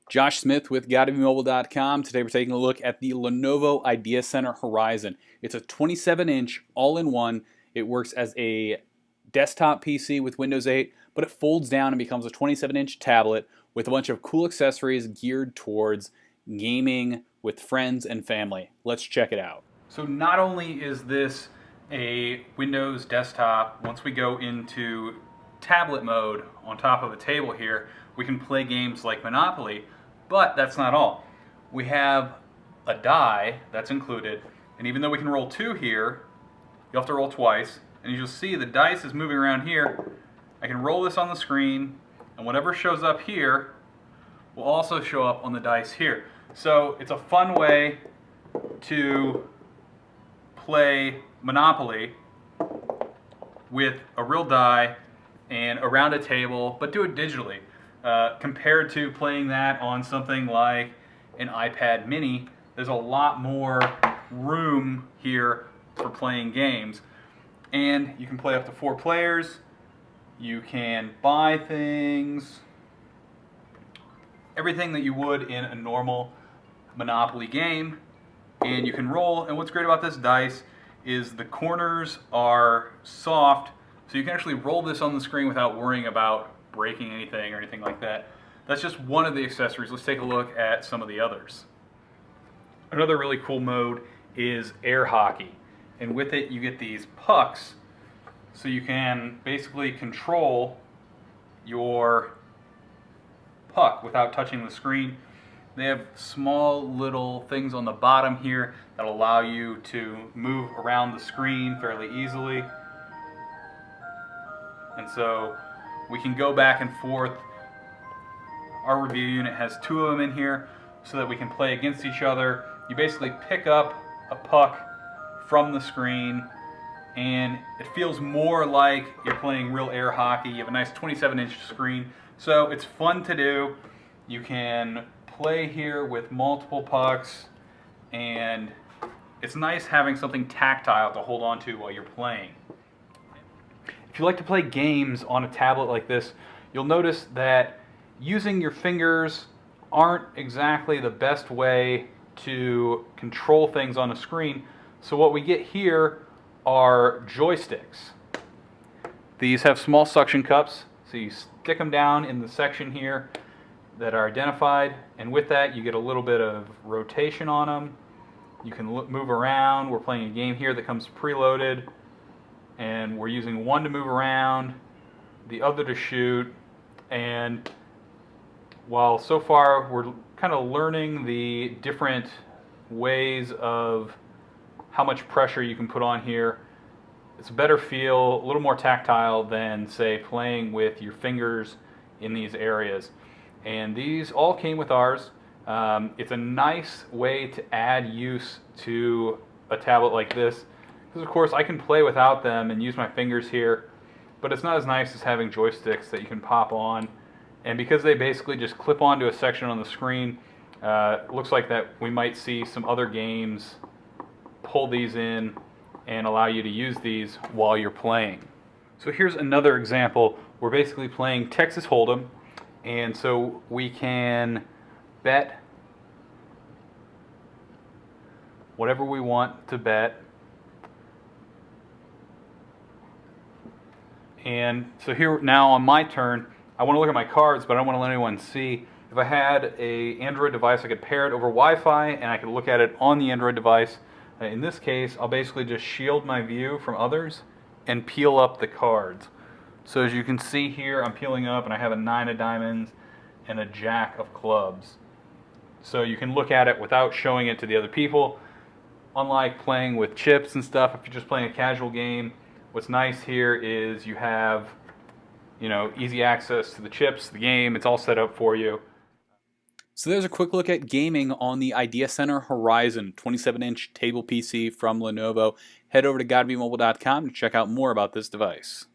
Josh Smith with GottaBeMobile.com. Today we're taking a look at the Lenovo Idea Center Horizon. It's a 27-inch all-in-one. It works as a desktop PC with Windows 8, but it folds down and becomes a 27-inch tablet with a bunch of cool accessories geared towards gaming with friends and family. Let's check it out. So not only is this a Windows desktop, once we go into tablet mode on top of a table here, we can play games like Monopoly, but that's not all. We have a die that's included, and even though we can roll 2 here, you'll have to roll twice, and you'll see the dice is moving around here. I can roll this on the screen, and whatever shows up here will also show up on the dice here. So it's a fun way to play Monopoly with a real die and around a table, but do it digitally. Compared to playing that on something like an iPad mini, there's a lot more room here for playing games. And you can play up to 4 players, you can buy things, everything that you would in a normal Monopoly game, and you can roll. And what's great about this dice is the corners are soft, so you can actually roll this on the screen without worrying about breaking anything or anything like that. That's just one of the accessories. Let's take a look at some of the others. Another really cool mode is air hockey, and with it you get these pucks, so you can basically control your puck without touching the screen. They have small little things on the bottom here that allow you to move around the screen fairly easily, and so we can go back and forth. Our review unit has 2 of them in here so that we can play against each other. You basically pick up a puck from the screen, and it feels more like you're playing real air hockey. You have a nice 27-inch screen, so it's fun to do. You can play here with multiple pucks, and it's nice having something tactile to hold on to while you're playing. If you like to play games on a tablet like this, you'll notice that using your fingers aren't exactly the best way to control things on a screen. So what we get here are joysticks. These have small suction cups, so you stick them down in the section here that are identified, and with that you get a little bit of rotation on them. You can move around. We're playing a game here that comes preloaded, and we're using one to move around, the other to shoot. And while so far we're kind of learning the different ways of how much pressure you can put on here, it's a better feel, a little more tactile than, say, playing with your fingers in these areas. And these all came with ours. It's a nice way to add use to a tablet like this, because of course I can play without them and use my fingers here, but it's not as nice as having joysticks that you can pop on. And because they basically just clip onto a section on the screen, it looks like that we might see some other games pull these in and allow you to use these while you're playing. So here's another example. We're basically playing Texas Hold'em, and so we can bet whatever we want to bet. And so here now on my turn, I want to look at my cards, but I don't want to let anyone see. If I had an Android device, I could pair it over Wi-Fi, and I could look at it on the Android device. In this case, I'll basically just shield my view from others and peel up the cards. So as you can see here, I'm peeling up, and I have a 9 of diamonds and a jack of clubs. So you can look at it without showing it to the other people. Unlike playing with chips and stuff, if you're just playing a casual game, what's nice here is you have, easy access to the chips, the game. It's all set up for you. So there's a quick look at gaming on the Idea Center Horizon 27-inch table PC from Lenovo. Head over to GottaBeMobile.com to check out more about this device.